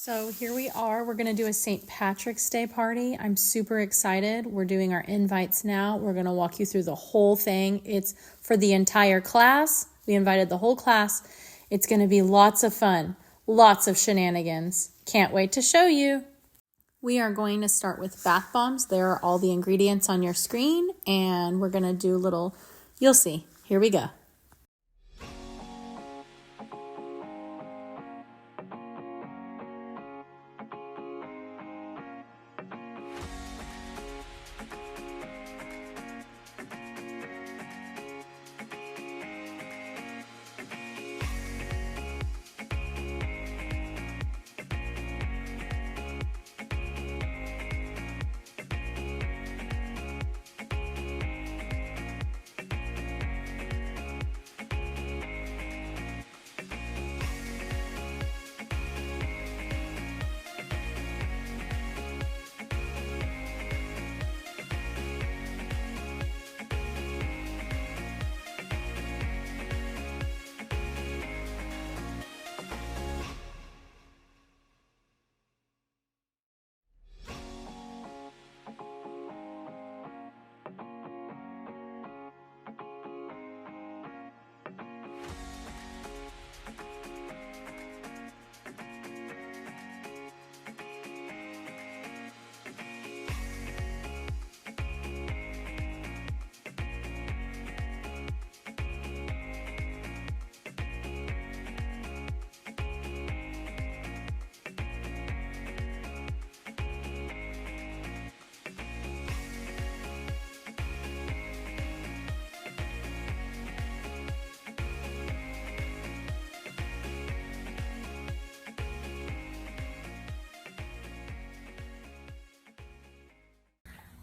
So here we are. We're going to do a St. Patrick's Day party. I'm super excited. We're doing our invites now. We're going to walk you through the whole thing. It's for the entire class. We invited the whole class. It's going to be lots of fun, lots of shenanigans. Can't wait to show you. We are going to start with bath bombs. There are all the ingredients on your screen, and we're going to do a little, you'll see. Here we go.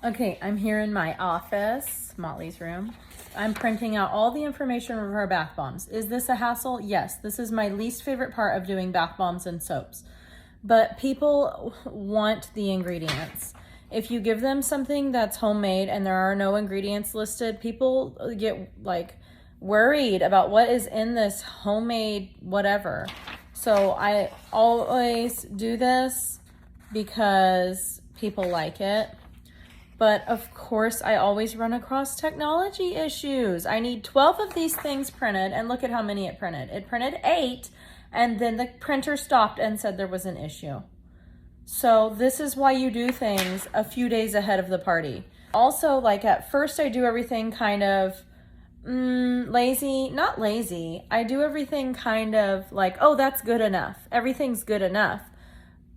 Okay, I'm here in my office, Motley's room. I'm printing out all the information of our bath bombs. Is this a hassle? Yes, this is my least favorite part of doing bath bombs and soaps. But people want the ingredients. If you give them something that's homemade and there are no ingredients listed, people get like worried about what is in this homemade whatever. So I always do this because people like it. But of course, I always run across technology issues. I need 12 of these things printed, and look at how many it printed. It printed 8, and then the printer stopped and said there was an issue. So this is why you do things a few days ahead of the party. Also, like at first I do everything kind of lazy, not lazy. I do everything kind of like, oh, that's good enough. Everything's good enough.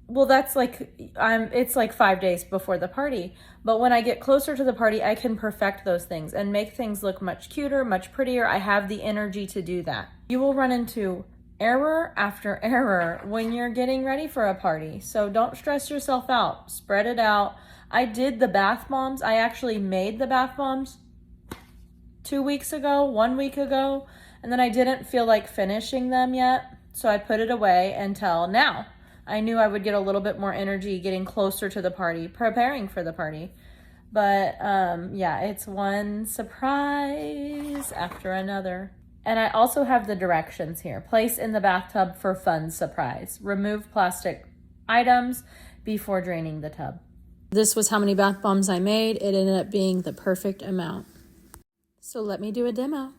Well, that's like, it's like 5 days before the party. But when I get closer to the party, I can perfect those things and make things look much cuter, much prettier. I have the energy to do that. You will run into error after error when you're getting ready for a party. So don't stress yourself out. Spread it out. I did the bath bombs. I actually made the bath bombs 2 weeks ago, 1 week ago, and then I didn't feel like finishing them yet. So I put it away until now. I knew I would get a little bit more energy getting closer to the party, preparing for the party. But yeah, it's one surprise after another. And I also have the directions here. Place in the bathtub for fun surprise. Remove plastic items before draining the tub. This was how many bath bombs I made. It ended up being the perfect amount. So let me do a demo.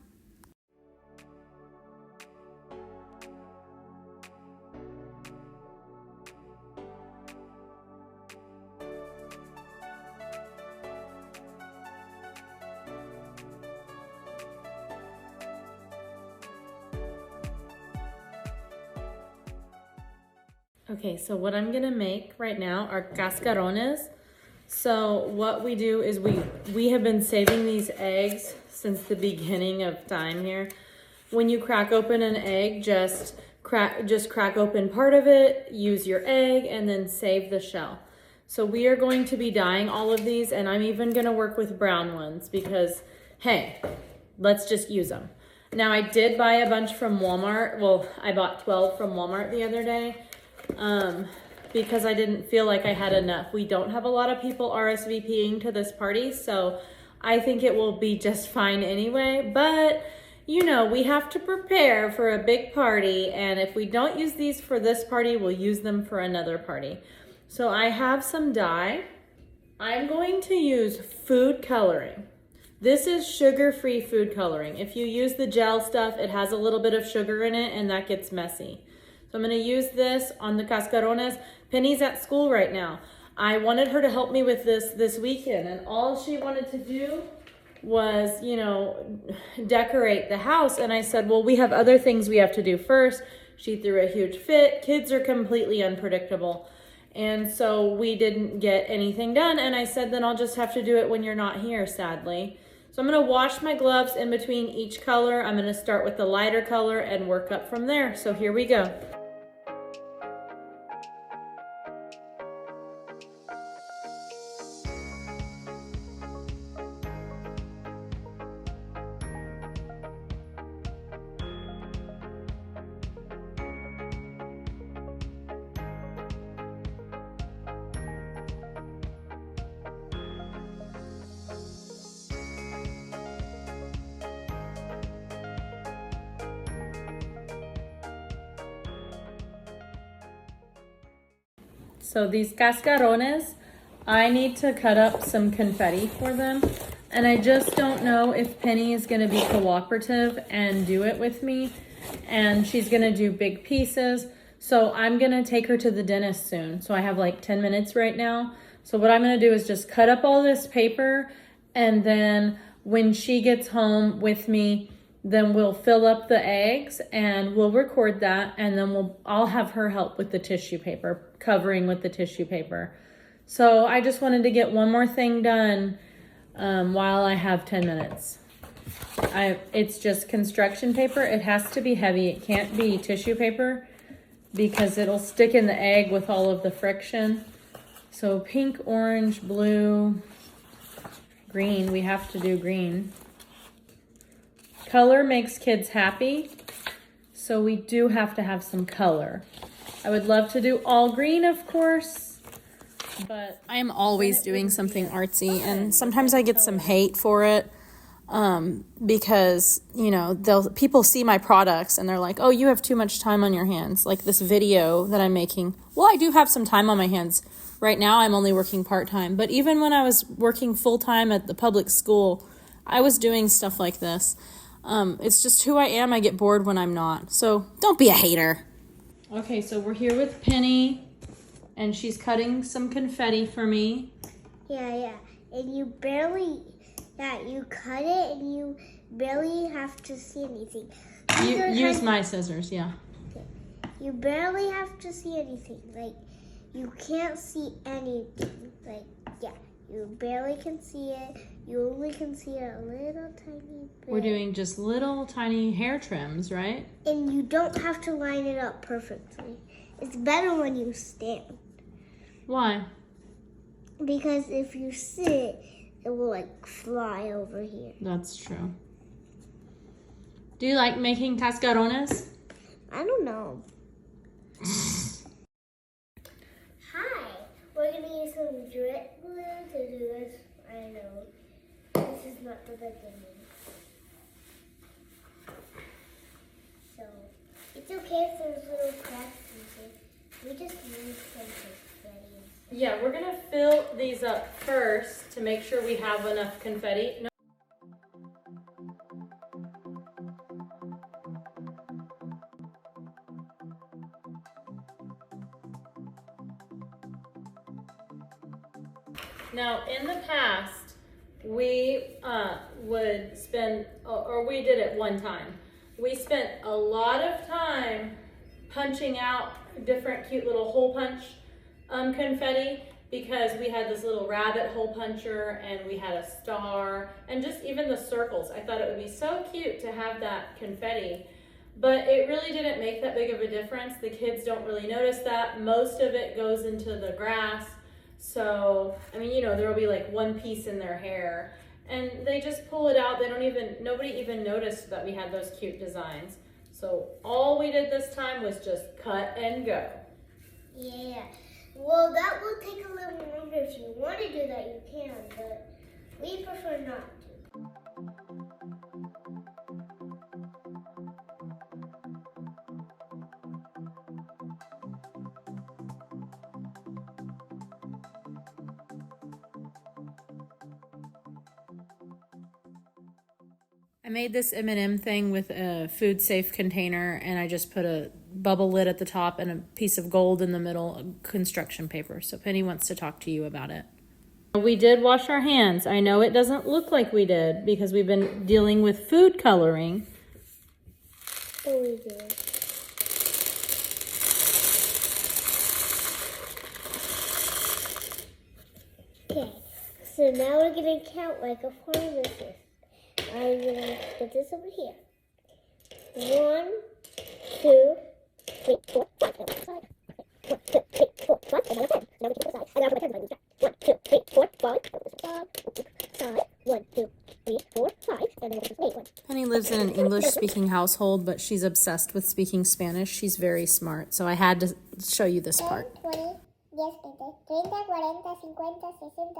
Okay, so what I'm gonna make right now are cascarones. So what we do is we have been saving these eggs since the beginning of time here. When you crack open an egg, just crack open part of it, use your egg, and then save the shell. So we are going to be dyeing all of these, and I'm even gonna work with brown ones because, hey, let's just use them. Now I did buy a bunch from Walmart. Well, I bought 12 from Walmart the other day. Because I didn't feel like I had enough. We don't have a lot of people RSVPing to this party, so I think it will be just fine anyway. But You know, we have to prepare for a big party, and if we don't use these for this party, we'll use them for another party. So I have some dye. I'm going to use food coloring. This is sugar-free food coloring. If you use the gel stuff, it has a little bit of sugar in it, and that gets messy. So I'm gonna use this on the cascarones. Penny's at school right now. I wanted her to help me with this weekend, and all she wanted to do was, you know, decorate the house. And I said, well, we have other things we have to do first. She threw a huge fit. Kids are completely unpredictable. And so we didn't get anything done. And I said, then I'll just have to do it when you're not here, sadly. So I'm gonna wash my gloves in between each color. I'm gonna start with the lighter color and work up from there. So here we go. So these cascarones, I need to cut up some confetti for them. And I just don't know if Penny is gonna be cooperative and do it with me. And she's gonna do big pieces. So I'm gonna take her to the dentist soon. So I have like 10 minutes right now. So what I'm gonna do is just cut up all this paper, and then when she gets home with me, then we'll fill up the eggs and we'll record that, and then I'll have her help with the tissue paper, covering with the tissue paper. So I just wanted to get one more thing done while I have 10 minutes. It's just construction paper. It has to be heavy. It can't be tissue paper because it'll stick in the egg with all of the friction. So pink, orange, blue, green. We have to do green. Color makes kids happy, so we do have to have some color. I would love to do all green, of course, but I am always doing something artsy, and sometimes I get some hate for it because, you know, people see my products and they're like, oh, you have too much time on your hands, like this video that I'm making. Well, I do have some time on my hands. Right now, I'm only working part-time, but even when I was working full-time at the public school, I was doing stuff like this. It's just who I am. I get bored when I'm not. So don't be a hater. Okay, so we're here with Penny, and she's cutting some confetti for me. Yeah. And you cut it and you barely have to see anything. Use my scissors, yeah. You barely have to see anything. Like, you can't see anything. Like, yeah, you barely can see it. You only can see a little tiny bit. We're doing just little tiny hair trims, right? And you don't have to line it up perfectly. It's better when you stand. Why? Because if you sit, it will like fly over here. That's true. Do you like making cascarones? I don't know. Hi, we're gonna use some drip glue to do this. I know. This is not the beginning. So, it's okay if there's little cracks in it. We just need some confetti. Yeah, we're gonna fill these up first to make sure we have enough confetti. No. Now, in the past, we would spend, or we did it one time. We spent a lot of time punching out different cute little hole punch confetti, because we had this little rabbit hole puncher and we had a star and just even the circles. I thought it would be so cute to have that confetti, but it really didn't make that big of a difference. The kids don't really notice that. Most of it goes into the grass. So, I mean, you know, there will be like one piece in their hair and they just pull it out. Nobody even noticed that we had those cute designs. So all we did this time was just cut and go. Yeah. Well, that will take a little longer. If you want to do that, you can, but we prefer not to. I made this M&M thing with a food safe container, and I just put a bubble lid at the top and a piece of gold in the middle, construction paper. So Penny wants to talk to you about it. We did wash our hands. I know it doesn't look like we did because we've been dealing with food coloring. Oh, we did. Okay, so now we're going to count like a pharmacist. I'm going to put this over here. 1, 2, 3, 4, 5. 1, 2, 3, 4, 5. Another 10. Now we can put aside. And now put my turn. 1, 2, 3, 4, 5. 5. 1, 2, 3, 4, 5. And then we'll put 8. 1. Penny lives in an English-speaking household, but she's obsessed with speaking Spanish. She's very smart, so I had to show you this part. 20, 10, 30, 40, 50, 60, 70, 80, 90,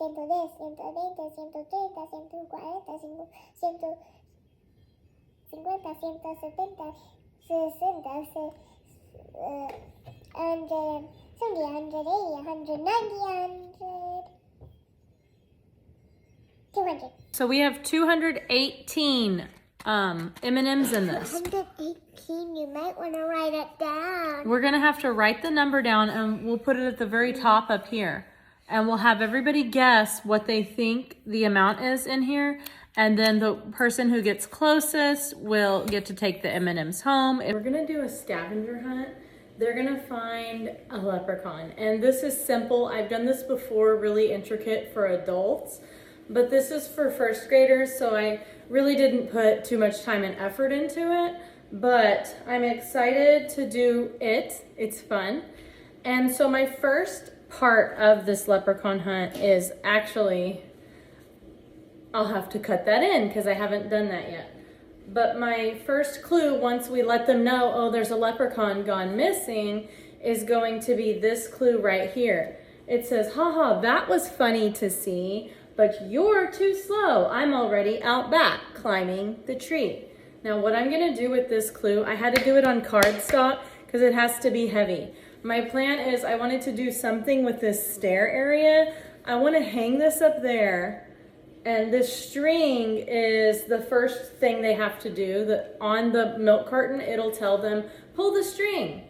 100, 110, 120, 130, 140, 150, 160, 200. So we have 218 M&Ms in this. 118, you might want to write it down. We're gonna have to write the number down, and we'll put it at the very top up here. And we'll have everybody guess what they think the amount is in here. And then the person who gets closest will get to take the M&Ms home. We're gonna do a scavenger hunt. They're gonna find a leprechaun. And this is simple. I've done this before, really intricate for adults. But this is for first graders, so I really didn't put too much time and effort into it. But I'm excited to do it. It's fun. And so my first part of this leprechaun hunt is actually, I'll have to cut that in because I haven't done that yet. But my first clue, once we let them know, oh, there's a leprechaun gone missing, is going to be this clue right here. It says, haha, that was funny to see, but you're too slow. I'm already out back climbing the tree. Now what I'm gonna do with this clue, I had to do it on cardstock because it has to be heavy. My plan is I wanted to do something with this stair area. I want to hang this up there, and this string is the first thing they have to do. On the milk carton, it'll tell them, pull the string.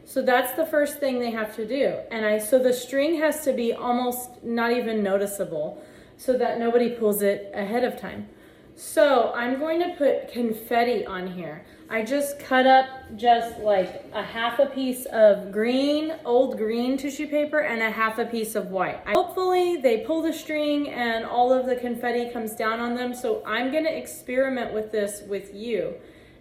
So that's the first thing they have to do. And so the string has to be almost not even noticeable so that nobody pulls it ahead of time. So I'm going to put confetti on here. I just cut up just like a half a piece of green, old green tissue paper and a half a piece of white. Hopefully they pull the string and all of the confetti comes down on them. So I'm gonna experiment with this with you.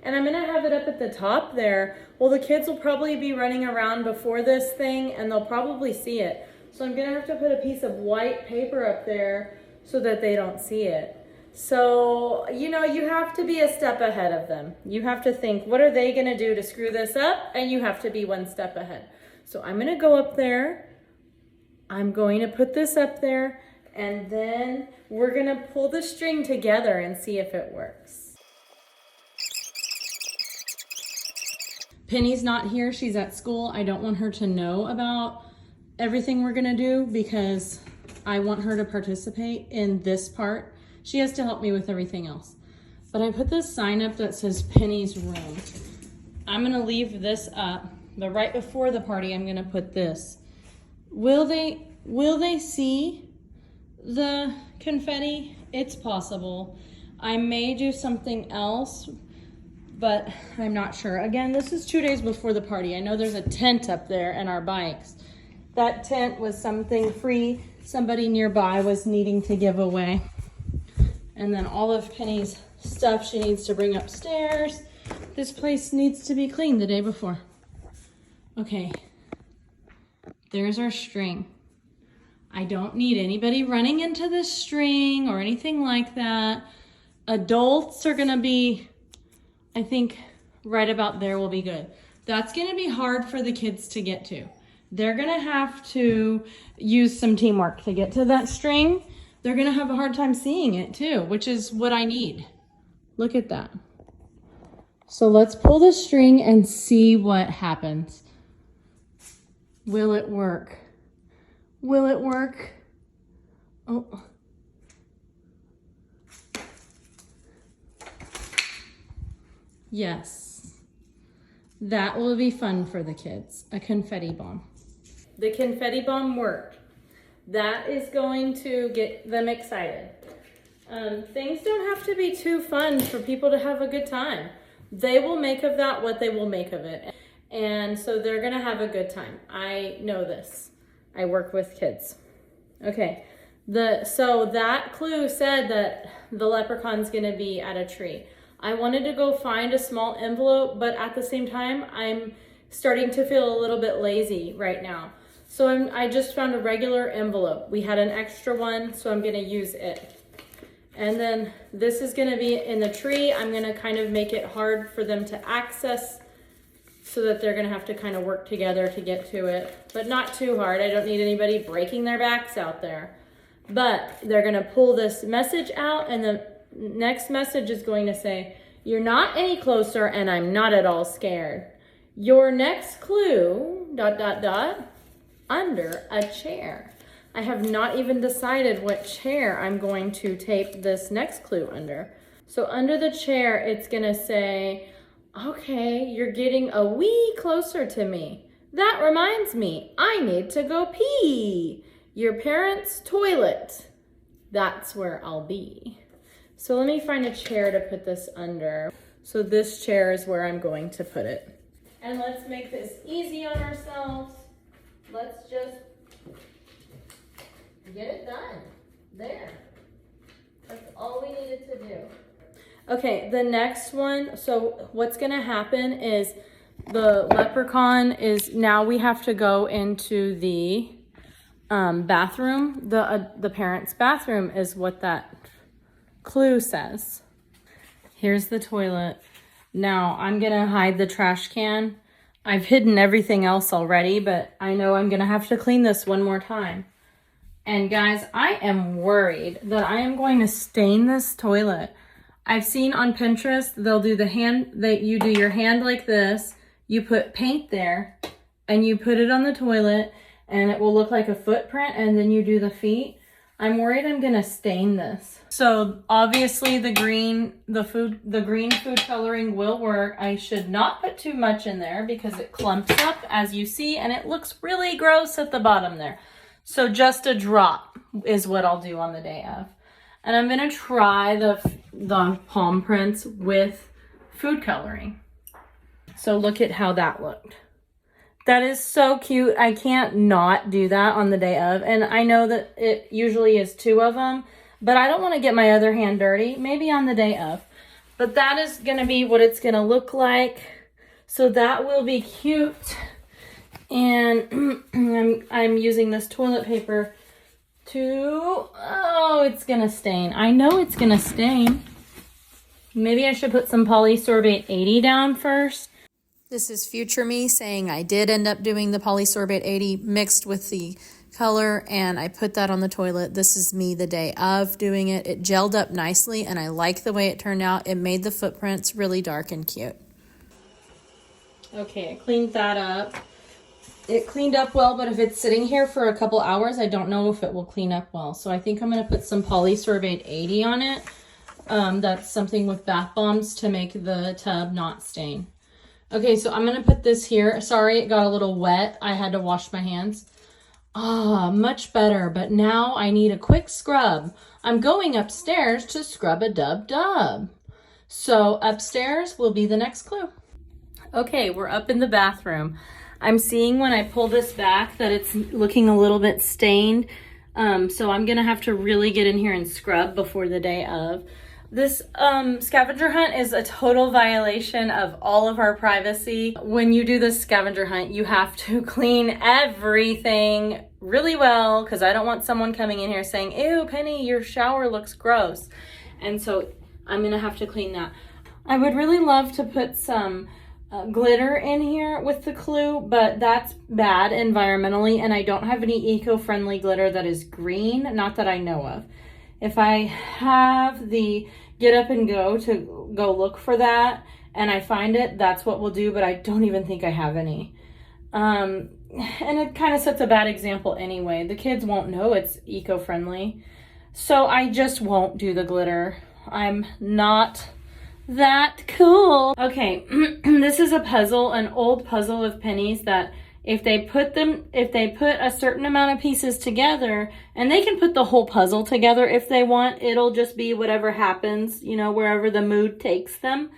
And I'm gonna have it up at the top there. Well, the kids will probably be running around before this thing and they'll probably see it. So I'm gonna have to put a piece of white paper up there so that they don't see it. So, you know, you have to be a step ahead of them. You have to think, what are they gonna do to screw this up? And you have to be one step ahead. So I'm gonna go up there. I'm going to put this up there, and then we're gonna pull the string together and see if it works. Penny's not here, she's at school. I don't want her to know about everything we're gonna do because I want her to participate in this part. She has to help me with everything else. But I put this sign up that says Penny's room. I'm gonna leave this up, but right before the party, I'm gonna put this. Will they see the confetti? It's possible. I may do something else, but I'm not sure. Again, this is 2 days before the party. I know there's a tent up there and our bikes. That tent was something free somebody nearby was needing to give away. And then all of Penny's stuff she needs to bring upstairs. This place needs to be cleaned the day before. Okay, there's our string. I don't need anybody running into this string or anything like that. Adults are gonna be, I think, right about there will be good. That's gonna be hard for the kids to get to. They're gonna have to use some teamwork to get to that string. They're gonna have a hard time seeing it too, which is what I need. Look at that. So let's pull the string and see what happens. Will it work? Will it work? Oh. Yes. That will be fun for the kids. A confetti bomb. The confetti bomb worked. That is going to get them excited. Things don't have to be too fun for people to have a good time. They will make of that what they will make of it. And so they're gonna have a good time. I know this. I work with kids. Okay, so that clue said that the leprechaun's gonna be at a tree. I wanted to go find a small envelope, but at the same time, I'm starting to feel a little bit lazy right now. So I just found a regular envelope. We had an extra one, so I'm gonna use it. And then this is gonna be in the tree. I'm gonna kind of make it hard for them to access so that they're gonna have to kind of work together to get to it, but not too hard. I don't need anybody breaking their backs out there. But they're gonna pull this message out, and the next message is going to say, "You're not any closer and I'm not at all scared. Your next clue, ... under a chair." I have not even decided what chair I'm going to tape this next clue under. So under the chair, it's gonna say, "Okay, you're getting a wee closer to me. That reminds me, I need to go pee. Your parents' toilet. That's where I'll be." So let me find a chair to put this under. So this chair is where I'm going to put it. And let's make this easy on ourselves. Let's just get it done. There. That's all we needed to do. Okay, the next one, so what's gonna happen is the leprechaun is, now we have to go into the bathroom. The parents' bathroom is what that clue says. Here's the toilet. Now I'm gonna hide the trash can. I've hidden everything else already, but I know I'm gonna have to clean this one more time. And guys, I am worried that I am going to stain this toilet. I've seen on Pinterest, they'll do the hand, that you do your hand like this, you put paint there, and you put it on the toilet, and it will look like a footprint, and then you do the feet. I'm worried I'm gonna stain this. So obviously the green food coloring will work. I should not put too much in there because it clumps up, as you see, and it looks really gross at the bottom there. So just a drop is what I'll do on the day of. And I'm gonna try the palm prints with food coloring. So look at how that looked. That is so cute. I can't not do that on the day of. And I know that it usually is 2 of them, but I don't want to get my other hand dirty. Maybe on the day of. But that is gonna be what it's gonna look like. So that will be cute. And I'm using this toilet paper to, oh, it's gonna stain. I know it's gonna stain. Maybe I should put some polysorbate 80 down first. This is future me saying I did end up doing the polysorbate 80 mixed with the color, and I put that on the toilet. This is me the day of doing it. It gelled up nicely, and I like the way it turned out. It made the footprints really dark and cute. Okay, I cleaned that up. It cleaned up well, but if it's sitting here for a couple hours, I don't know if it will clean up well. So I think I'm going to put some polysorbate 80 on it. That's something with bath bombs to make the tub not stain. Okay, so I'm going to put this here. Sorry, it got a little wet. I had to wash my hands. Ah, much better, but now I need a quick scrub. I'm going upstairs to scrub a dub. So upstairs will be the next clue. Okay, we're up in the bathroom. I'm seeing when I pull this back that it's looking a little bit stained. So I'm gonna have to really get in here and scrub before the day of. This scavenger hunt is a total violation of all of our privacy. When you do this scavenger hunt, you have to clean everything really well, because I don't want someone coming in here saying, "Ew, Penny, your shower looks gross." And so I'm gonna have to clean that. I would really love to put some glitter in here with the clue, but that's bad environmentally, and I don't have any eco-friendly glitter that is green, not that I know of. If I have the get up and go to go look for that and I find it, that's what we'll do, but I don't even think I have any. And it kind of sets a bad example anyway. The kids won't know it's eco-friendly, so I just won't do the glitter. I'm not that cool. Okay, this is a puzzle, an old puzzle of pennies that if they put a certain amount of pieces together, and they can put the whole puzzle together if they want, it'll just be whatever happens, you know, wherever the mood takes them.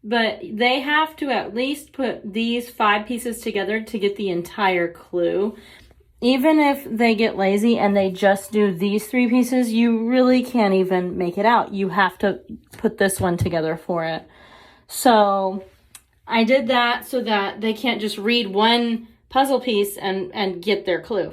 But they have to at least put these 5 pieces together to get the entire clue. Even if they get lazy and they just do these 3 pieces, you really can't even make it out. You have to put this one together for it. So I did that so that they can't just read one puzzle piece and get their clue.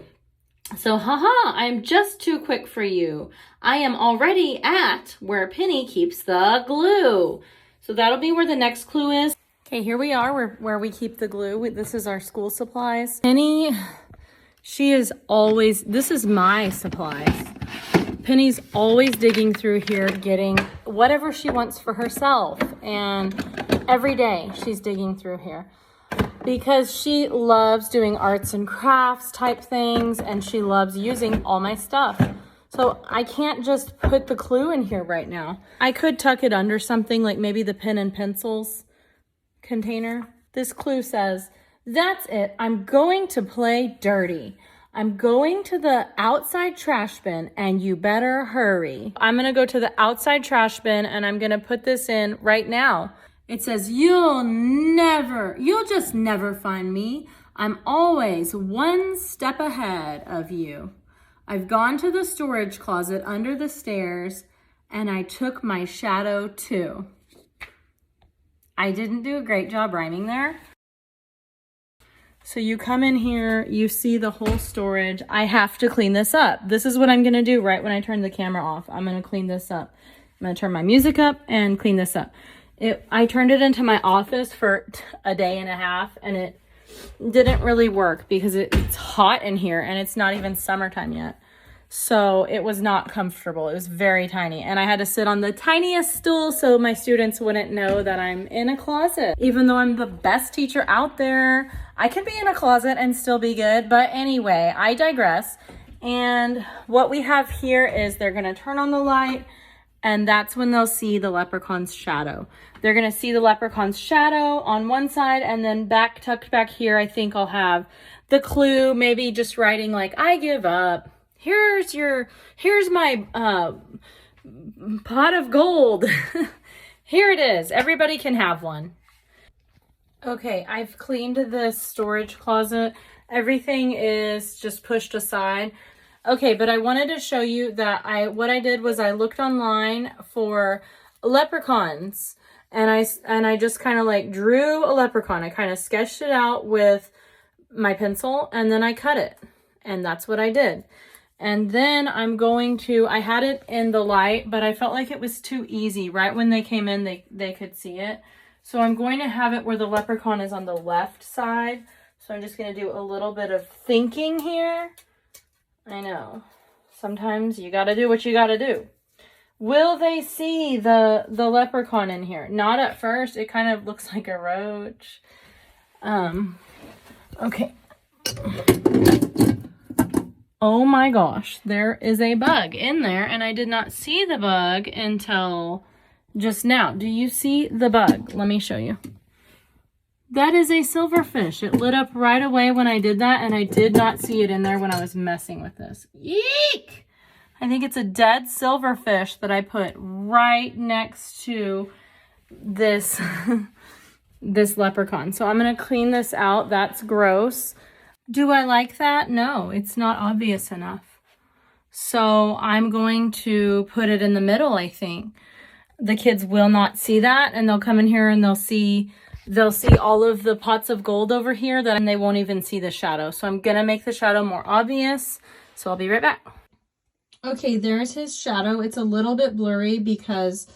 So, haha, I'm just too quick for you. I am already at where Penny keeps the glue. So that'll be where the next clue is. Okay, here we are where we keep the glue. This is our school supplies. Penny, she is always, this is my supplies. Penny's always digging through here, getting whatever she wants for herself. And every day she's digging through here because she loves doing arts and crafts type things, and she loves using all my stuff. So I can't just put the clue in here right now. I could tuck it under something like maybe the pen and pencils container. This clue says, that's it. I'm going to play dirty. I'm going to the outside trash bin and you better hurry. I'm going to go to the outside trash bin and I'm going to put this in right now. It says, you'll just never find me. I'm always one step ahead of you. I've gone to the storage closet under the stairs and I took my shadow too. I didn't do a great job rhyming there. So you come in here, you see the whole storage. I have to clean this up. This is what I'm gonna do right when I turn the camera off. I'm gonna clean this up. I'm gonna turn my music up and clean this up. I turned it into my office for a day and a half and it didn't really work because it's hot in here and it's not even summertime yet. So it was not comfortable. It was very tiny. And I had to sit on the tiniest stool so my students wouldn't know that I'm in a closet. Even though I'm the best teacher out there, I can be in a closet and still be good. But anyway, I digress. And what we have here is they're gonna turn on the light and that's when they'll see the leprechaun's shadow. They're gonna see the leprechaun's shadow on one side and then tucked back here, I think I'll have the clue, maybe just writing like, I give up. Here's my pot of gold. Here it is. Everybody can have one. Okay, I've cleaned the storage closet. Everything is just pushed aside. Okay, but I wanted to show you that what I did was I looked online for leprechauns and I just kind of like drew a leprechaun. I kind of sketched it out with my pencil and then I cut it. And that's what I did. And then I had it in the light, but I felt like it was too easy. Right when they came in, they could see it. So I'm going to have it where the leprechaun is on the left side. So I'm just going to do a little bit of thinking here. I know. Sometimes you got to do what you got to do. Will they see the leprechaun in here? Not at first. It kind of looks like a roach. Okay. Oh my gosh, there is a bug in there and I did not see the bug until just now. Do you see the bug? Let me show you. That is a silverfish. It lit up right away when I did that and I did not see it in there when I was messing with this. Eek! I think it's a dead silverfish that I put right next to this, this leprechaun. So I'm gonna clean this out. That's gross. Do I like that? No, it's not obvious enough. So I'm going to put it in the middle, I think. The kids will not see that and they'll come in here and they'll see all of the pots of gold over here and they won't even see the shadow. So I'm gonna make the shadow more obvious. So I'll be right back. Okay, there's his shadow. It's a little bit blurry because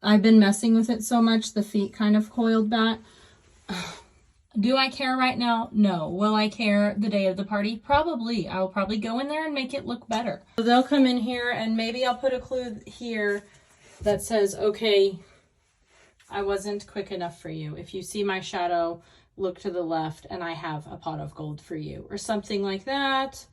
I've been messing with it so much. The feet kind of coiled back. Do I care right now? No. Will I care the day of the party? Probably. I will probably go in there and make it look better. So they'll come in here and maybe I'll put a clue here that says, okay, I wasn't quick enough for you. If you see my shadow, look to the left and I have a pot of gold for you. Or something like that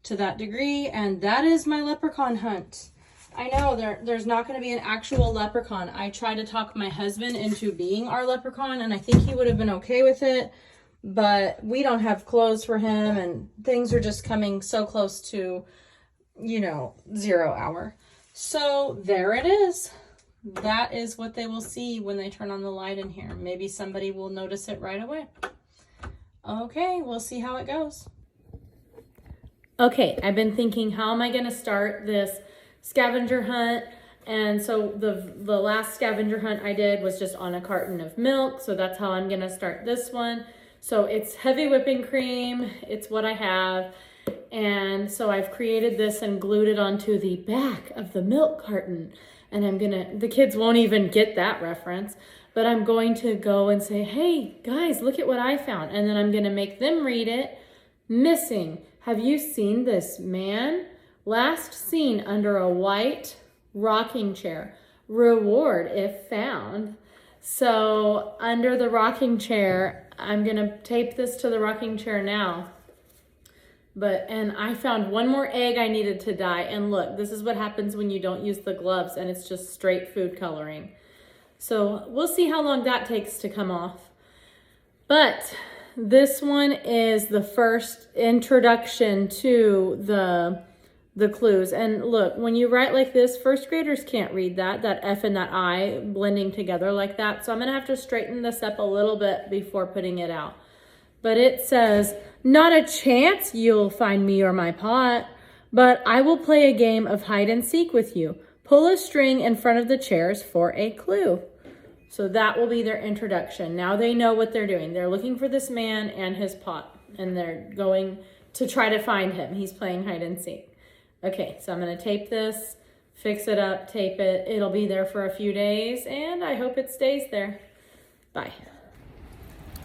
to that degree. And that is my leprechaun hunt. I know there's not going to be an actual leprechaun. I tried to talk my husband into being our leprechaun, and I think he would have been okay with it. But we don't have clothes for him, and things are just coming so close to, 0 hour. So there it is. That is what they will see when they turn on the light in here. Maybe somebody will notice it right away. Okay, we'll see how it goes. Okay, I've been thinking, how am I going to start this scavenger hunt? And so the last scavenger hunt I did was just on a carton of milk. So that's how I'm going to start this one. So it's heavy whipping cream. It's what I have. And so I've created this and glued it onto the back of the milk carton. And the kids won't even get that reference, but I'm going to go and say, hey guys, look at what I found. And then I'm going to make them read it. Missing. Have you seen this man? Last seen under a white rocking chair. Reward if found. So under the rocking chair, I'm going to tape this to the rocking chair now. And I found one more egg I needed to dye. And look, this is what happens when you don't use the gloves and it's just straight food coloring. So we'll see how long that takes to come off. But this one is the first introduction to the clues. And look, when you write like this, first graders can't read that F and that I blending together like that. So I'm gonna have to straighten this up a little bit before putting it out. But it says, not a chance you'll find me or my pot, but I will play a game of hide and seek with you. Pull a string in front of the chairs for a clue. So that will be their introduction. Now they know what they're doing. They're looking for this man and his pot, and they're going to try to find him. He's playing hide and seek. Okay, so I'm gonna tape this, fix it up, tape it. It'll be there for a few days, and I hope it stays there. Bye.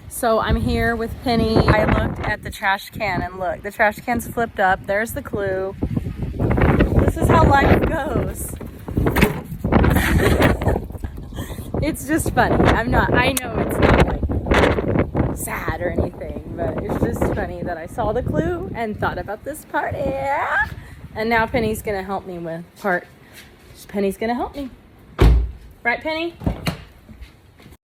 So I'm here with Penny. I looked at the trash can, and look, the trash can's flipped up. There's the clue. This is how life goes. It's just funny. I know it's not like sad or anything, but it's just funny that I saw the clue and thought about this part. Yeah. And now Penny's gonna help me with part. Penny's gonna help me. Right, Penny?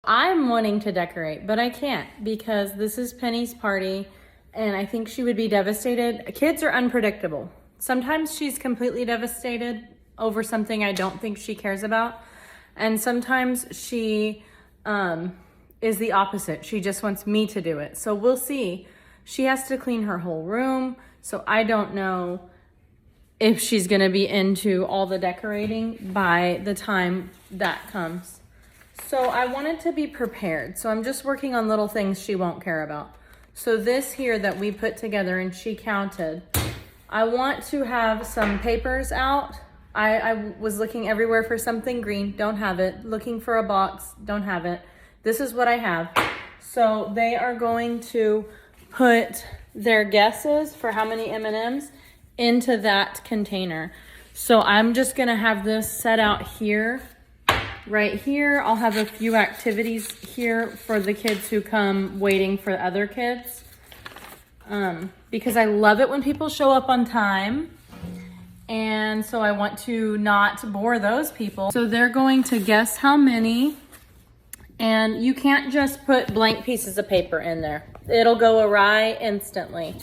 I'm wanting to decorate, but I can't because this is Penny's party and I think she would be devastated. Kids are unpredictable. Sometimes she's completely devastated over something I don't think she cares about. And sometimes she is the opposite. She just wants me to do it. So we'll see. She has to clean her whole room. So I don't know if she's gonna be into all the decorating by the time that comes. So I wanted to be prepared. So I'm just working on little things she won't care about. So this here that we put together and she counted, I want to have some papers out. I was looking everywhere for something green, don't have it. Looking for a box, don't have it. This is what I have. So they are going to put their guesses for how many M&Ms into that container. So I'm just gonna have this set out here. Right here, I'll have a few activities here for the kids who come waiting for other kids. Because I love it when people show up on time. And so I want to not bore those people. So they're going to guess how many. And you can't just put blank pieces of paper in there. It'll go awry instantly.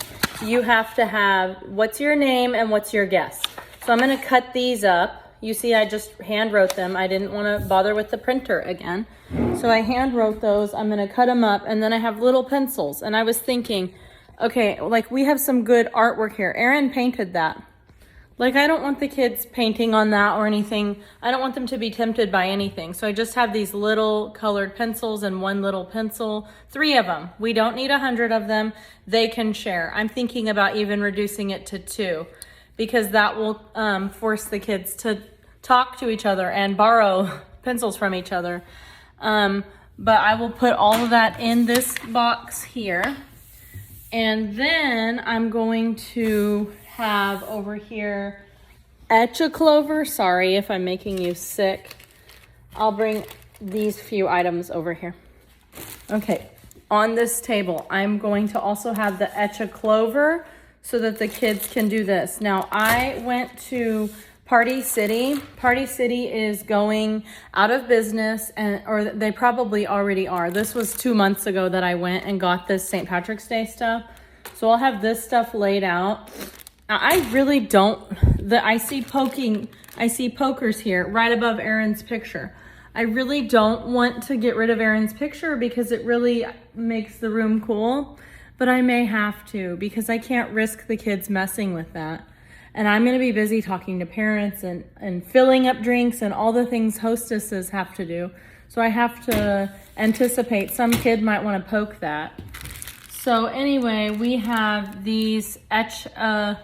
You have to have what's your name and what's your guess. So I'm gonna cut these up. You see, I just hand wrote them. I didn't want to bother with the printer again. So I hand wrote those. I'm going to cut them up, and then I have little pencils. And I was thinking, okay, like we have some good artwork here. Erin painted that. Like I don't want the kids painting on that or anything. I don't want them to be tempted by anything. So I just have these little colored pencils and one little pencil, 3 of them. We don't need 100 of them. They can share. I'm thinking about even reducing it to 2. Because that will force the kids to talk to each other and borrow pencils from each other. But I will put all of that in this box here. And then I'm going to have over here Etch-a-Clover. Sorry if I'm making you sick. I'll bring these few items over here. Okay, on this table, I'm going to also have the Etch-a-Clover so that the kids can do this. Now, I went to Party City. Party City is going out of business, or they probably already are. This was 2 months ago that I went and got this St. Patrick's Day stuff. So I'll have this stuff laid out. I really don't, I see pokers here right above Aaron's picture. I really don't want to get rid of Aaron's picture because it really makes the room cool, but I may have to because I can't risk the kids messing with that. And I'm gonna be busy talking to parents and filling up drinks and all the things hostesses have to do. So I have to anticipate some kid might wanna poke that. So anyway, we have these etch-a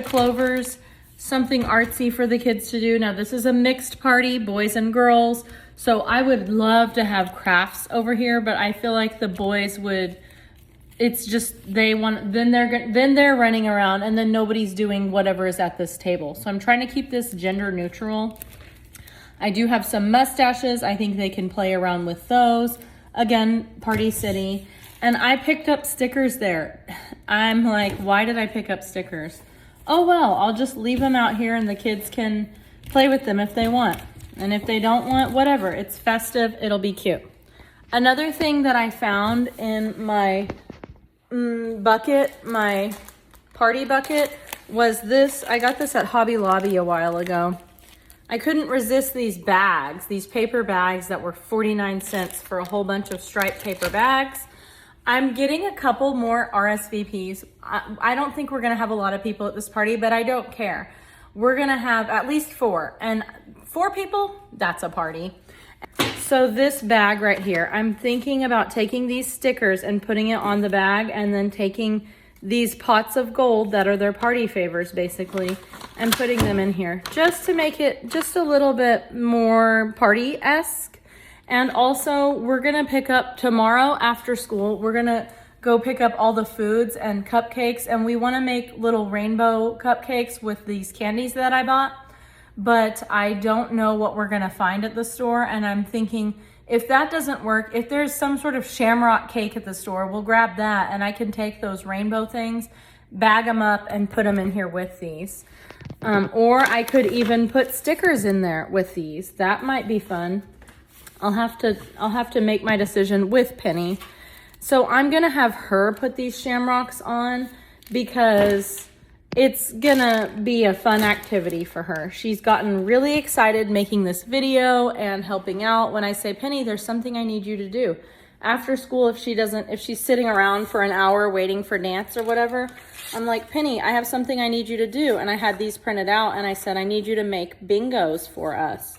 clovers, something artsy for the kids to do. Now this is a mixed party, boys and girls. So I would love to have crafts over here, but I feel like the boys would, it's just, then they're running around and then nobody's doing whatever is at this table. So I'm trying to keep this gender neutral. I do have some mustaches. I think they can play around with those. Again, Party City. And I picked up stickers there. I'm like, why did I pick up stickers? Oh well, I'll just leave them out here and the kids can play with them if they want. And if they don't want, whatever. It's festive, it'll be cute. Another thing that I found in my bucket, my party bucket, was this. I got this at Hobby Lobby a while ago. I couldn't resist these bags, these paper bags that were 49 cents for a whole bunch of striped paper bags. I'm getting a couple more RSVPs. I don't think we're gonna have a lot of people at this party, but I don't care. We're gonna have at least 4, and 4 people, that's a party. So this bag right here, I'm thinking about taking these stickers and putting it on the bag and then taking these pots of gold that are their party favors basically and putting them in here just to make it just a little bit more party-esque. And also we're gonna pick up tomorrow after school, we're gonna go pick up all the foods and cupcakes, and we wanna make little rainbow cupcakes with these candies that I bought. But I don't know what we're gonna find at the store, and I'm thinking if that doesn't work, if there's some sort of shamrock cake at the store, we'll grab that and I can take those rainbow things, bag them up and put them in here with these. Or I could even put stickers in there with these. That might be fun. I'll have to make my decision with Penny. So I'm gonna have her put these shamrocks on because it's gonna be a fun activity for her. She's gotten really excited making this video and helping out when I say, Penny, there's something I need you to do. After school, if she's sitting around for an hour waiting for dance or whatever, I'm like, Penny, I have something I need you to do. And I had these printed out and I said, I need you to make bingos for us.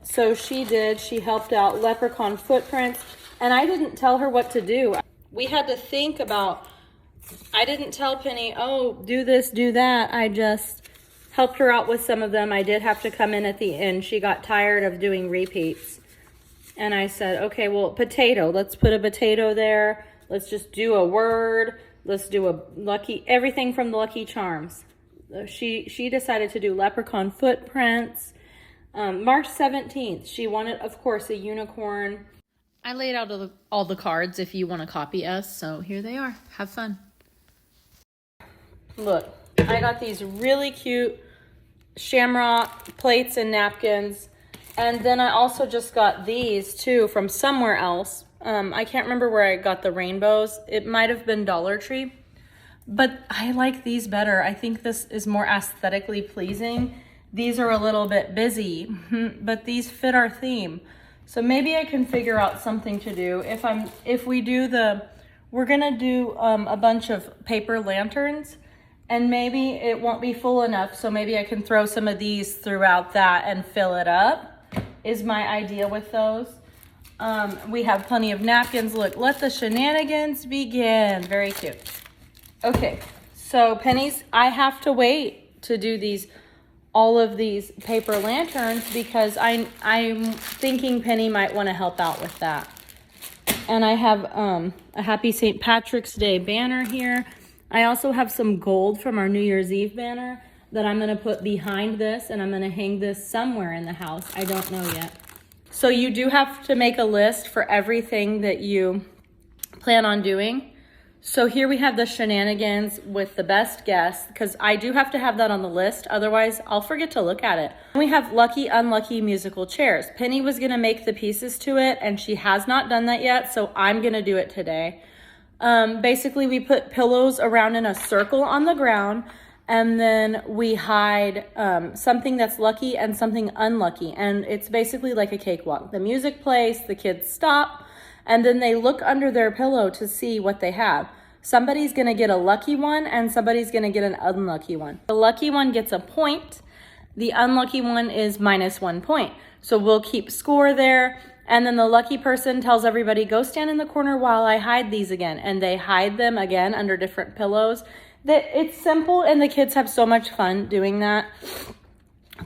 So she did. She helped out leprechaun footprints, and I didn't tell her what to do. We had to think about, I didn't tell Penny, oh, do this, do that. I just helped her out with some of them. I did have to come in at the end. She got tired of doing repeats. And I said, okay, well, potato. Let's put a potato there. Let's just do a word. Let's do a lucky, everything from the Lucky Charms. She decided to do leprechaun footprints. March 17th, she wanted, of course, a unicorn. I laid out all the cards if you want to copy us. So here they are. Have fun. Look, I got these really cute shamrock plates and napkins. And then I also just got these too from somewhere else. I can't remember where I got the rainbows. It might have been Dollar Tree. But I like these better. I think this is more aesthetically pleasing. These are a little bit busy, but these fit our theme. So maybe I can figure out something to do. We're gonna do a bunch of paper lanterns, and maybe it won't be full enough, so maybe I can throw some of these throughout that and fill it up, is my idea with those. We have plenty of napkins. Look, let the shenanigans begin. Very cute. Okay, so Penny's, I have to wait to do all of these paper lanterns because I'm thinking Penny might want to help out with that. And I have a Happy St. Patrick's Day banner here. I also have some gold from our New Year's Eve banner that I'm going to put behind this, and I'm going to hang this somewhere in the house. I don't know yet. So you do have to make a list for everything that you plan on doing. So here we have the shenanigans with the best guess, because I do have to have that on the list. Otherwise, I'll forget to look at it. We have lucky, unlucky musical chairs. Penny was going to make the pieces to it, and she has not done that yet, so I'm going to do it today. Basically, we put pillows around in a circle on the ground, and then we hide something that's lucky and something unlucky. And it's basically like a cakewalk. The music plays, the kids stop, and then they look under their pillow to see what they have. Somebody's going to get a lucky one, and somebody's going to get an unlucky one. The lucky one gets a point. The unlucky one is -1 point. So we'll keep score there. And then the lucky person tells everybody, go stand in the corner while I hide these again. And they hide them again under different pillows. It's simple, and the kids have so much fun doing that,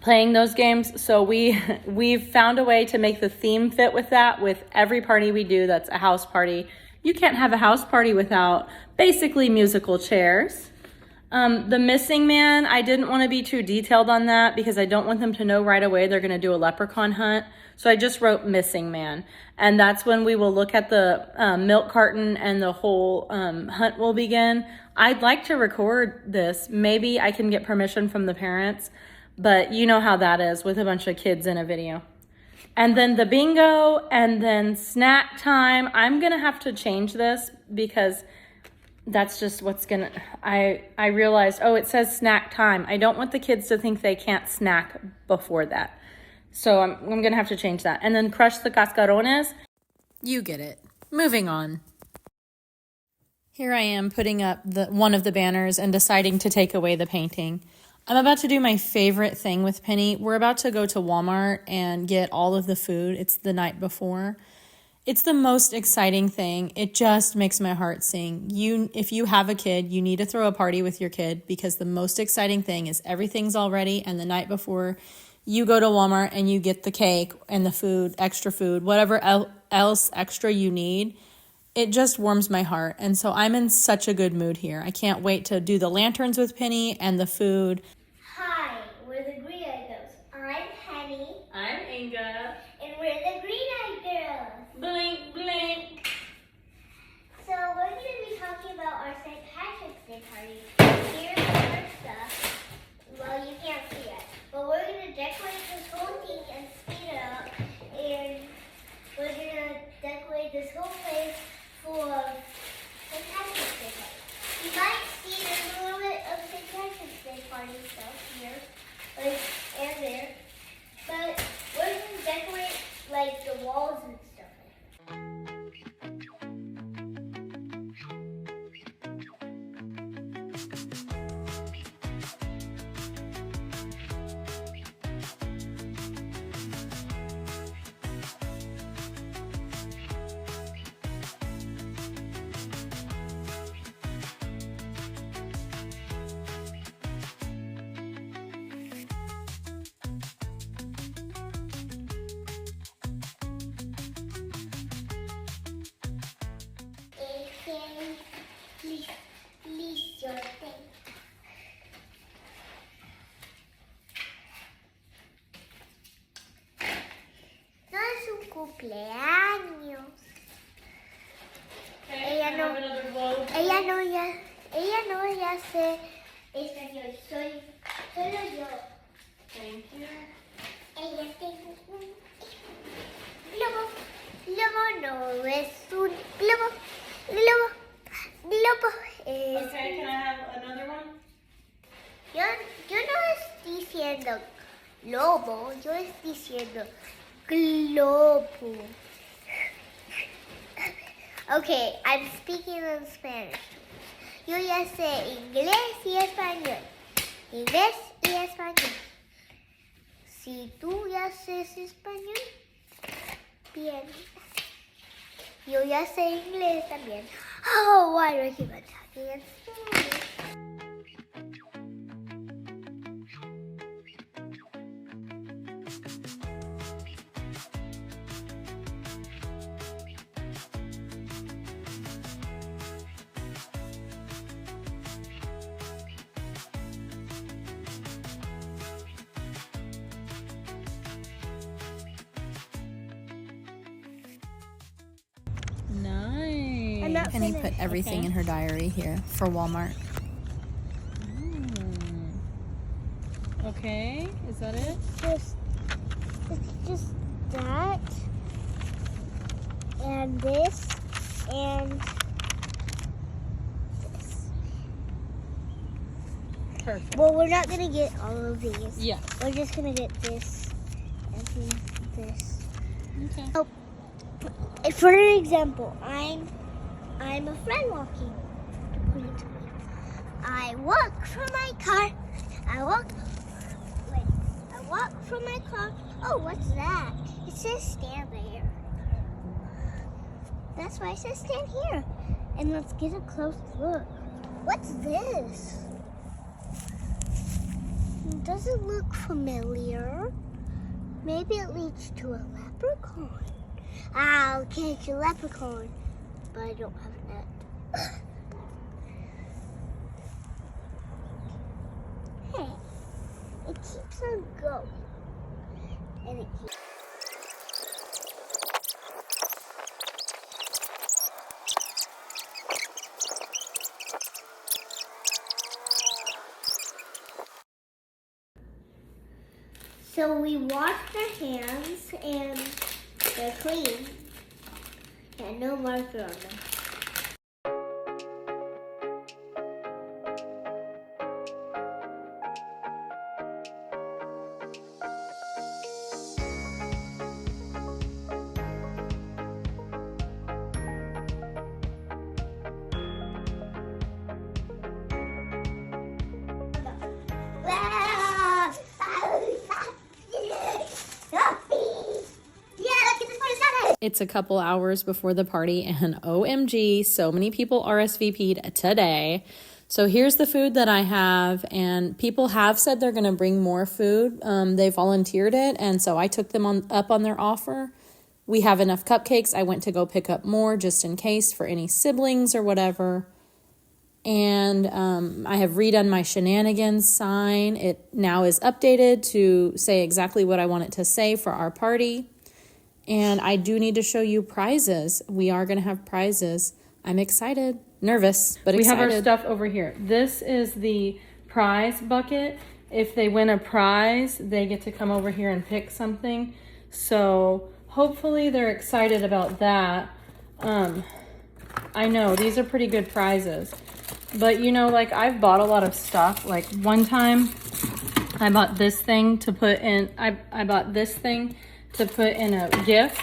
playing those games. So we've found a way to make the theme fit with that. With every party we do that's a house party, you can't have a house party without basically musical chairs. The missing man, I didn't want to be too detailed on that because I don't want them to know right away they're going to do a leprechaun hunt. So I just wrote missing man. And that's when we will look at the milk carton and the whole hunt will begin. I'd like to record this. Maybe I can get permission from the parents, but you know how that is with a bunch of kids in a video. And then the bingo, and then snack time. I'm gonna have to change this because that's just what's gonna, I realized, oh, it says snack time. I don't want the kids to think they can't snack before that. So I'm gonna have to change that. And then crush the cascarones. You get it. Moving on. Here I am putting up one of the banners and deciding to take away the painting. I'm about to do my favorite thing with Penny. We're about to go to Walmart and get all of the food. It's the night before. It's the most exciting thing. It just makes my heart sing. If you have a kid, you need to throw a party with your kid, because the most exciting thing is everything's all ready, and the night before you go to Walmart and you get the cake and the food, extra food, whatever else extra you need. It just warms my heart. And so I'm in such a good mood here. I can't wait to do the lanterns with Penny and the food. Hi, we're the Green Eyed Girls. I'm Penny. I'm Inga. And we're the Green Eyed Girls. Blink, blink. So we're going to be talking about our St. Patrick's Day party. Here's our stuff. Well, you can't see it. But we're going to decorate this whole thing and speed it up. And we're going to decorate this whole place for St. Patrick's Day party. You might see there's a little bit of St. Patrick's Day party stuff here, like, and there. But we're going to decorate, like, the walls and stuff like that. Please, your thing. No es un cumpleaños. Okay, Ella no ya sé español. Solo yo. Thank you. Ella tiene un globo. Globo no es un globo. Globo es... Okay, can I have another one? Yo no estoy diciendo globo, yo estoy diciendo globo. Okay, I'm speaking in Spanish. Yo ya sé inglés y español. Inglés y español. Si tú ya haces español, bien. Yo ya sé inglés también. Oh, why do I keep on talking in Spanish? Nice. I'm not Penny finished. put everything in her diary here for Walmart. Okay, is that it? It's just that and this and this. Perfect. Well, we're not gonna get all of these. Yeah. We're just gonna get this and this. Okay. Oh, for an example, I'm a friend walking. I walk from my car. I walk from my car. Oh, what's that? It says stand there. That's why it says stand here. And let's get a close look. What's this? It doesn't look familiar. Maybe it leads to a leprechaun. I'll catch a leprechaun, but I don't have a net. Hey, it keeps on going. And it keeps... So we washed our hands and they're clean. And no marker on them. It's a couple hours before the party, and OMG, so many people RSVP'd today. So here's the food that I have, and people have said they're going to bring more food. They volunteered it, and so I took them up on their offer. We have enough cupcakes. I went to go pick up more just in case for any siblings or whatever. And I have redone my shenanigans sign. It now is updated to say exactly what I want it to say for our party. And I do need to show you prizes. We are going to have prizes. I'm excited. Nervous, but excited. We have our stuff over here. This is the prize bucket. If they win a prize, they get to come over here and pick something. So hopefully they're excited about that. I know, these are pretty good prizes. But, you know, like, I've bought a lot of stuff. Like, one time, I bought this thing to put in... I bought this thing to put in a gift,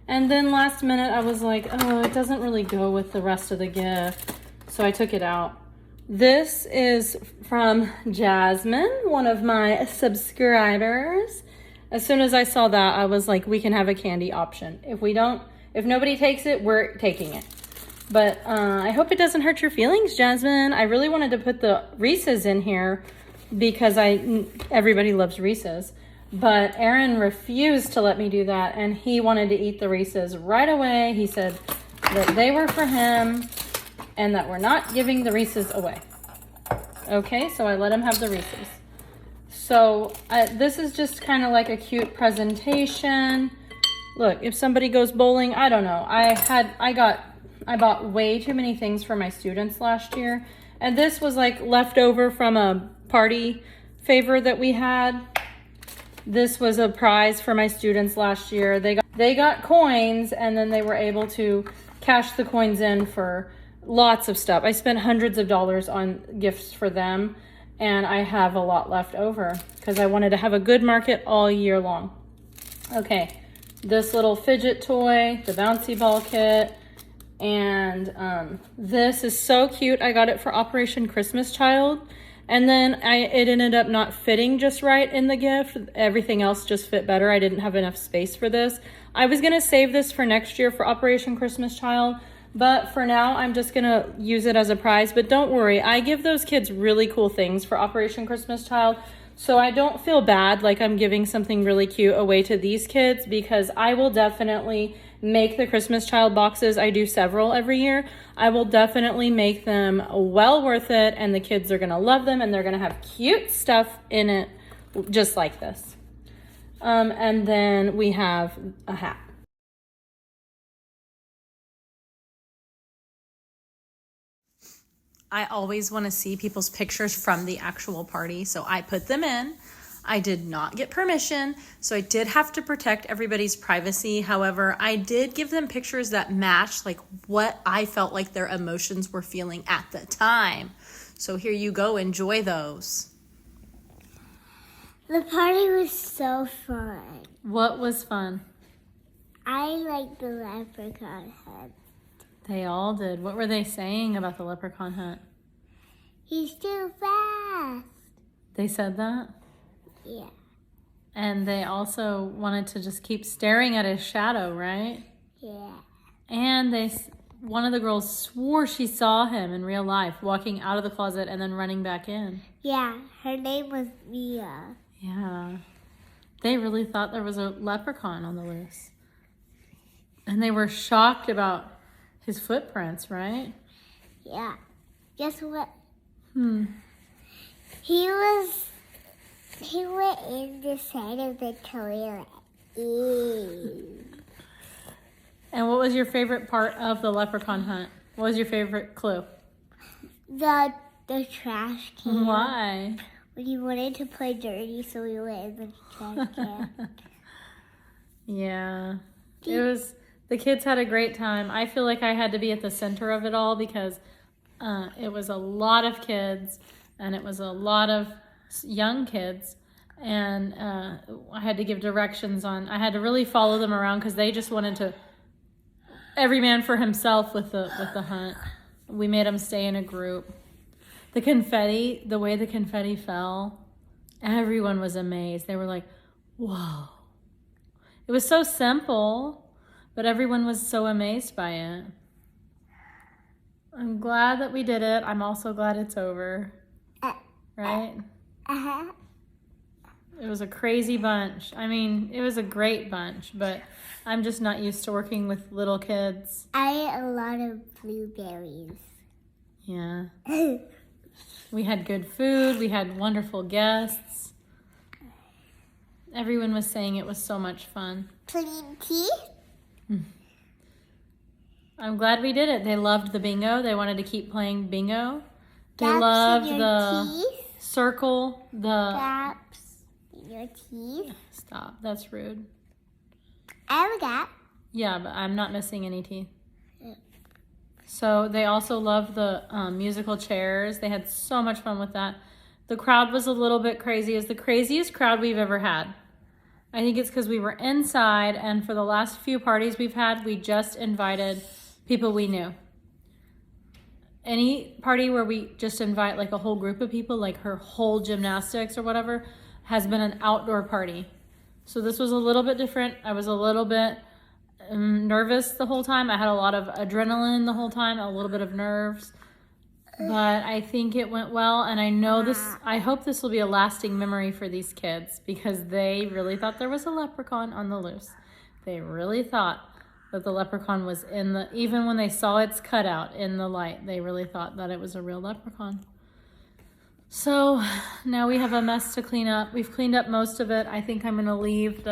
and then last minute I was like, oh, it doesn't really go with the rest of the gift, so I took it out. This is from Jasmine, one of my subscribers. As soon as I saw that, I was like, we can have a candy option. If nobody takes it, we're taking it. But I hope it doesn't hurt your feelings, Jasmine. I really wanted to put the Reese's in here because everybody loves Reese's. But Aaron refused to let me do that, and he wanted to eat the Reese's right away. He said that they were for him and that we're not giving the Reese's away. Okay, so I let him have the Reese's. So this is just kind of like a cute presentation. Look, if somebody goes bowling, I don't know. I bought way too many things for my students last year, and this was like leftover from a party favor that we had. This was a prize for my students last year. They got coins, and then they were able to cash the coins in for lots of stuff. I spent hundreds of dollars on gifts for them, and I have a lot left over because I wanted to have a good market all year long. Okay, this little fidget toy, the bouncy ball kit, and this is so cute. I got it for Operation Christmas Child. And then it ended up not fitting just right in the gift. Everything else just fit better. I didn't have enough space for this. I was going to save this for next year for Operation Christmas Child. But for now, I'm just going to use it as a prize. But don't worry, I give those kids really cool things for Operation Christmas Child. So I don't feel bad like I'm giving something really cute away to these kids, because I will definitely make the Christmas Child boxes. I do several every year. I will definitely make them well worth it, and the kids are going to love them, and they're going to have cute stuff in it just like this. And then we have a hat. I always want to see people's pictures from the actual party, so I put them in. I did not get permission, so I did have to protect everybody's privacy. However, I did give them pictures that matched like what I felt like their emotions were feeling at the time. So here you go, enjoy those. The party was so fun. What was fun? I liked the leprechaun hunt. They all did. What were they saying about the leprechaun hunt? He's too fast. They said that? Yeah. And they also wanted to just keep staring at his shadow, right? Yeah. And one of the girls swore she saw him in real life, walking out of the closet and then running back in. Yeah, her name was Mia. Yeah. They really thought there was a leprechaun on the loose. And they were shocked about his footprints, right? Yeah. Guess what? He went in the side of the toilet. And what was your favorite part of the leprechaun hunt? What was your favorite clue? The trash can. Why? When he wanted to play dirty, so he went in the trash can. Yeah. The kids had a great time. I feel like I had to be at the center of it all because it was a lot of kids and it was a lot of young kids. And I had to give directions I had to really follow them around because they just wanted to, every man for himself with the hunt. We made them stay in a group. The confetti, the way the confetti fell, everyone was amazed. They were like, whoa. It was so simple. But everyone was so amazed by it. I'm glad that we did it. I'm also glad it's over. Right? Uh-huh. It was a crazy bunch. I mean, it was a great bunch, but I'm just not used to working with little kids. I ate a lot of blueberries. Yeah. We had good food. We had wonderful guests. Everyone was saying it was so much fun. Clean teeth? I'm glad we did it. They loved the bingo. They wanted to keep playing bingo. They Gaps loved in your the teeth? circle, Gaps in your teeth? Stop, that's rude. I have a gap. Yeah, but I'm not missing any teeth. So they also loved the musical chairs. They had so much fun with that. The crowd was a little bit crazy. It was the craziest crowd we've ever had. I think it's because we were inside, and for the last few parties we've had, we just invited people we knew. Any party where we just invite like a whole group of people, like her whole gymnastics or whatever, has been an outdoor party. So this was a little bit different. I was a little bit nervous the whole time. I had a lot of adrenaline the whole time, a little bit of nerves. But I think it went well, and I hope this will be a lasting memory for these kids because they really thought there was a leprechaun on the loose. They really thought that the leprechaun was even when they saw its cutout in the light, they really thought that it was a real leprechaun. So now we have a mess to clean up. We've cleaned up most of it. I think I'm gonna leave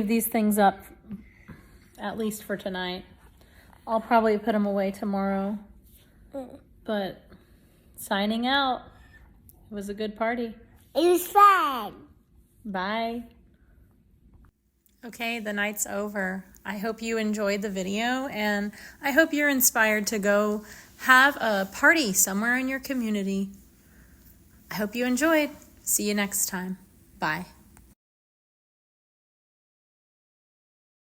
these things up at least for tonight. I'll probably put them away tomorrow. But signing out. It was a good party. It was fun. Bye. Okay, the night's over. I hope you enjoyed the video, and I hope you're inspired to go have a party somewhere in your community. I hope you enjoyed. See you next time. Bye.